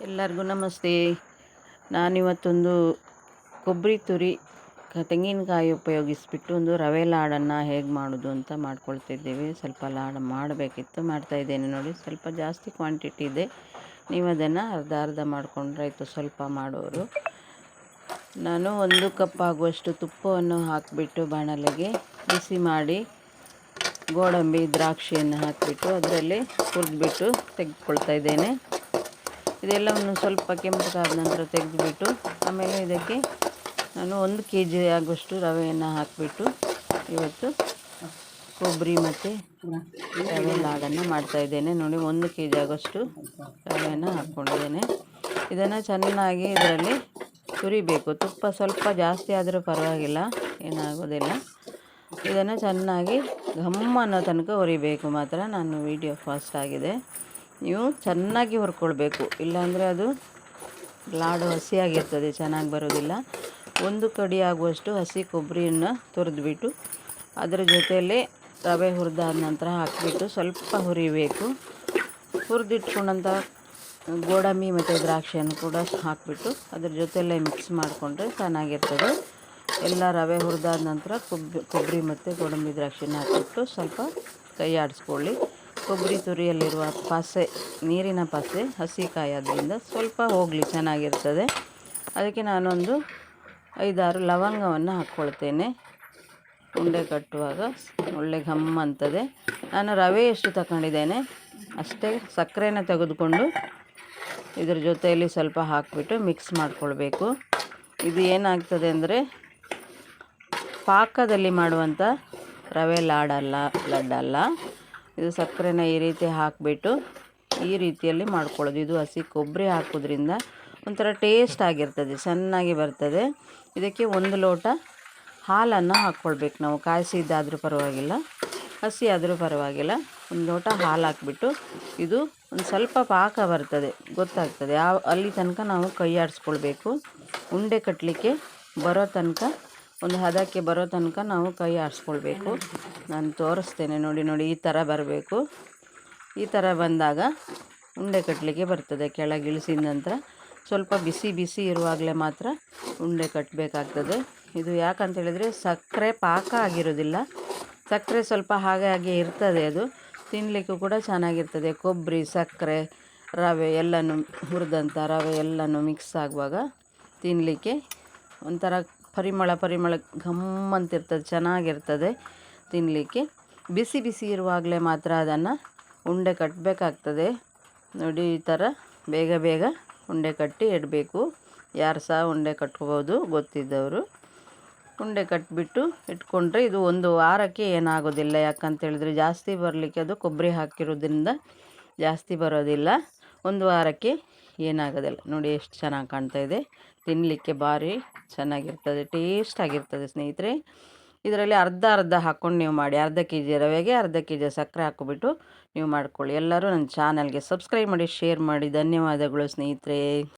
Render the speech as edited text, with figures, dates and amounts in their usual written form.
ಎಲ್ಲರಿಗೂ ನಮಸ್ತೆ. ನಾನಿವತ್ತೊಂದು ಕೊಬ್ಬರಿ ತುರಿ ತೆಂಗಿನಕಾಯಿ ಉಪಯೋಗಿಸಿಬಿಟ್ಟು ಒಂದು ರವೆ ಲಾಡನ್ನು ಹೇಗೆ ಮಾಡೋದು ಅಂತ ಮಾಡ್ಕೊಳ್ತಿದ್ದೀವಿ. ಸ್ವಲ್ಪ ಲಾಡು ಮಾಡಬೇಕಿತ್ತು, ಮಾಡ್ತಾಯಿದ್ದೇನೆ ನೋಡಿ. ಸ್ವಲ್ಪ ಜಾಸ್ತಿ ಕ್ವಾಂಟಿಟಿ ಇದೆ, ನೀವು ಅದನ್ನು ಅರ್ಧ ಅರ್ಧ ಮಾಡಿಕೊಂಡ್ರೆ ಆಯಿತು. ಸ್ವಲ್ಪ ಮಾಡೋರು. ನಾನು 1 ಕಪ್ ಆಗುವಷ್ಟು ತುಪ್ಪವನ್ನು ಹಾಕಿಬಿಟ್ಟು ಬಾಣಲೆಗೆ ಬಿಸಿ ಮಾಡಿ ಗೋಡಂಬಿ ದ್ರಾಕ್ಷಿಯನ್ನು ಹಾಕಿಬಿಟ್ಟು ಅದರಲ್ಲಿ ಹುರಿದ್ಬಿಟ್ಟು ತೆಗೆದುಕೊಳ್ತಾ ಇದ್ದೇನೆ. ಇದೆಲ್ಲವನ್ನು ಸ್ವಲ್ಪ ಕೆಂಪಗಾದ ನಂತರ ತೆಗೆದುಬಿಟ್ಟು ಆಮೇಲೆ ಇದಕ್ಕೆ ನಾನು 1 kg ಆಗುವಷ್ಟು ರವೆಯನ್ನು ಹಾಕಿಬಿಟ್ಟು ಇವತ್ತು ಕೊಬ್ಬರಿ ಮತ್ತು ರವೆ ಲಾಡನ್ನು ಮಾಡ್ತಾಯಿದ್ದೇನೆ ನೋಡಿ. 1 kg ಆಗುವಷ್ಟು ರವೆಯನ್ನು ಹಾಕ್ಕೊಂಡಿದ್ದೇನೆ. ಇದನ್ನು ಚೆನ್ನಾಗಿ ಇದರಲ್ಲಿ ಹುರಿಬೇಕು. ತುಪ್ಪ ಸ್ವಲ್ಪ ಜಾಸ್ತಿ ಆದರೂ ಪರವಾಗಿಲ್ಲ, ಏನಾಗೋದಿಲ್ಲ. ಇದನ್ನು ಚೆನ್ನಾಗಿ ಘಮ್ ಅನ್ನೋ ತನಕ ಹುರಿಬೇಕು ಮಾತ್ರ. ನಾನು ವಿಡಿಯೋ ಫಾಸ್ಟ್ ಆಗಿದೆ, ನೀವು ಚೆನ್ನಾಗಿ ಹುರ್ಕೊಳ್ಬೇಕು, ಇಲ್ಲಾಂದರೆ ಅದು ಲಾಡು ಹಸಿಯಾಗಿರ್ತದೆ, ಚೆನ್ನಾಗಿ ಬರೋದಿಲ್ಲ. 1 ಕಡಿ ಆಗುವಷ್ಟು ಹಸಿ ಕೊಬ್ಬರಿಯನ್ನು ತುರಿದ್ಬಿಟ್ಟು ಅದರ ಜೊತೆಯಲ್ಲೇ ರವೆ ಹುರಿದಾದ ನಂತರ ಹಾಕಿಬಿಟ್ಟು ಸ್ವಲ್ಪ ಹುರಿಬೇಕು. ಹುರಿದಿಟ್ಕೊಂಡಂಥ ಗೋಡಂಬಿ ಮತ್ತು ದ್ರಾಕ್ಷಿಯನ್ನು ಕೂಡ ಹಾಕಿಬಿಟ್ಟು ಅದ್ರ ಜೊತೆಯಲ್ಲೇ ಮಿಕ್ಸ್ ಮಾಡಿಕೊಂಡ್ರೆ ಚೆನ್ನಾಗಿರ್ತದೆ. ಎಲ್ಲ ರವೆ ಹುರಿದಾದ ನಂತರ ಕೊಬ್ಬರಿ ಮತ್ತು ಗೋಡಂಬಿ ದ್ರಾಕ್ಷಿನ ಹಾಕಿಬಿಟ್ಟು ಸ್ವಲ್ಪ ಕೈ ಆಡಿಸ್ಕೊಳ್ಳಿ. ಕೊಬ್ಬರಿ ತುರಿಯಲ್ಲಿರುವ ಪಸೆ, ನೀರಿನ ಪಸೆ, ಹಸಿ ಕಾಯಿ ಆದ್ದರಿಂದ ಸ್ವಲ್ಪ ಹೋಗಲಿ, ಚೆನ್ನಾಗಿರ್ತದೆ. ಅದಕ್ಕೆ ನಾನೊಂದು 5-6 ಲವಂಗವನ್ನು ಹಾಕ್ಕೊಳ್ತೇನೆ. ಉಂಡೆ ಕಟ್ಟುವಾಗ ಒಳ್ಳೆ ಘಮ್ ಅಂತದೆ. ನಾನು ರವೆ ಎಷ್ಟು ತಗೊಂಡಿದ್ದೇನೆ ಅಷ್ಟೇ ಸಕ್ಕರೆನ ತೆಗೆದುಕೊಂಡು ಇದ್ರ ಜೊತೆಯಲ್ಲಿ ಸ್ವಲ್ಪ ಹಾಕಿಬಿಟ್ಟು ಮಿಕ್ಸ್ ಮಾಡಿಕೊಳ್ಬೇಕು. ಇದು ಏನಾಗ್ತದೆ ಅಂದರೆ ಪಾಕದಲ್ಲಿ ಮಾಡುವಂಥ ರವೆ ಲಡ್ಡಲ್ಲ. ಇದು ಸಕ್ಕರೆನ ಈ ರೀತಿ ಹಾಕಿಬಿಟ್ಟು ಈ ರೀತಿಯಲ್ಲಿ ಮಾಡ್ಕೊಳ್ಳೋದು. ಇದು ಹಸಿ ಕೊಬ್ಬರಿ ಹಾಕೋದ್ರಿಂದ ಒಂಥರ ಟೇಸ್ಟ್ ಆಗಿರ್ತದೆ, ಚೆನ್ನಾಗಿ ಬರ್ತದೆ. ಇದಕ್ಕೆ 1 ಲೋಟ ಹಾಲನ್ನು ಹಾಕ್ಕೊಳ್ಬೇಕು ನಾವು. ಕಾಯಿಸಿದ್ದಾದರೂ ಪರವಾಗಿಲ್ಲ, ಹಸಿ ಆದರೂ ಪರವಾಗಿಲ್ಲ. 1 ಲೋಟ ಹಾಲು ಹಾಕಿಬಿಟ್ಟು ಇದು ಒಂದು ಸ್ವಲ್ಪ ಪಾಕ ಬರ್ತದೆ, ಗೊತ್ತಾಗ್ತದೆ. ಅಲ್ಲಿ ತನಕ ನಾವು ಕೈ ಆಡಿಸ್ಕೊಳ್ಬೇಕು. ಉಂಡೆ ಕಟ್ಟಲಿಕ್ಕೆ ಬರೋ ತನಕ, ಒಂದು ಹದಕ್ಕೆ ಬರೋ ತನಕ ನಾವು ಕೈ ಆಡಿಸ್ಕೊಳ್ಬೇಕು. ನಾನು ತೋರಿಸ್ತೇನೆ ನೋಡಿ. ಈ ಥರ ಬರಬೇಕು. ಈ ಥರ ಬಂದಾಗ ಉಂಡೆ ಕಟ್ಟಲಿಕ್ಕೆ ಬರ್ತದೆ. ಕೆಳಗೆ ಇಳಿಸಿದ ನಂತರ ಸ್ವಲ್ಪ ಬಿಸಿ ಬಿಸಿ ಇರುವಾಗಲೇ ಮಾತ್ರ ಉಂಡೆ ಕಟ್ಟಬೇಕಾಗ್ತದೆ. ಇದು ಯಾಕಂತೇಳಿದರೆ ಸಕ್ಕರೆ ಪಾಕ ಆಗಿರೋದಿಲ್ಲ, ಸಕ್ಕರೆ ಸ್ವಲ್ಪ ಹಾಗೆ ಇರ್ತದೆ. ಅದು ತಿನ್ನಲಿಕ್ಕೂ ಕೂಡ ಚೆನ್ನಾಗಿರ್ತದೆ. ಕೊಬ್ಬರಿ, ಸಕ್ಕರೆ, ರವೆ ಎಲ್ಲನೂ ಹುರಿದಂಥ ರವೆ ಎಲ್ಲನೂ ಮಿಕ್ಸ್ ಆಗುವಾಗ ತಿನ್ನಲಿಕ್ಕೆ ಒಂಥರ ಪರಿಮಳ ಘಮ್ ಅಂತಿರ್ತದೆ, ಚೆನ್ನಾಗಿರ್ತದೆ ತಿನ್ನಲಿಕ್ಕೆ. ಬಿಸಿ ಬಿಸಿ ಇರುವಾಗಲೇ ಮಾತ್ರ ಅದನ್ನು ಉಂಡೆ ಕಟ್ಟಬೇಕಾಗ್ತದೆ ನೋಡಿ. ಈ ಥರ ಬೇಗ ಉಂಡೆ ಕಟ್ಟಿ ಇಡಬೇಕು. ಯಾರು ಸಹ ಉಂಡೆ ಕಟ್ಕೋಬೋದು, ಗೊತ್ತಿದ್ದವರು. ಉಂಡೆ ಕಟ್ಟಿಬಿಟ್ಟು ಇಟ್ಕೊಂಡ್ರೆ ಇದು 1 ವಾರಕ್ಕೆ ಏನಾಗೋದಿಲ್ಲ. ಯಾಕಂತೇಳಿದರೆ ಜಾಸ್ತಿ ಬರಲಿಕ್ಕೆ ಅದು ಕೊಬ್ಬರಿ ಹಾಕಿರೋದ್ರಿಂದ ಜಾಸ್ತಿ ಬರೋದಿಲ್ಲ. 1 ವಾರಕ್ಕೆ ಏನಾಗೋದಿಲ್ಲ ನೋಡಿ. ಎಷ್ಟು ಚೆನ್ನಾಗಿ ಕಾಣ್ತಾಯಿದೆ, ತಿನ್ನಲಿಕ್ಕೆ ಭಾರಿ ಚೆನ್ನಾಗಿರ್ತದೆ, ಟೇಸ್ಟ್ ಆಗಿರ್ತದೆ ಸ್ನೇಹಿತರೆ. ಇದರಲ್ಲಿ ಅರ್ಧ ಅರ್ಧ ಹಾಕ್ಕೊಂಡು ನೀವು ಮಾಡಿ. ಅರ್ಧ kg ರವೆಗೆ ಅರ್ಧ kg ಸಕ್ಕರೆ ಹಾಕ್ಕೊಬಿಟ್ಟು ನೀವು ಮಾಡ್ಕೊಳ್ಳಿ. ಎಲ್ಲರೂ ನನ್ನ ಚಾನಲ್ಗೆ ಸಬ್ಸ್ಕ್ರೈಬ್ ಮಾಡಿ, ಶೇರ್ ಮಾಡಿ. ಧನ್ಯವಾದಗಳು ಸ್ನೇಹಿತರೆ.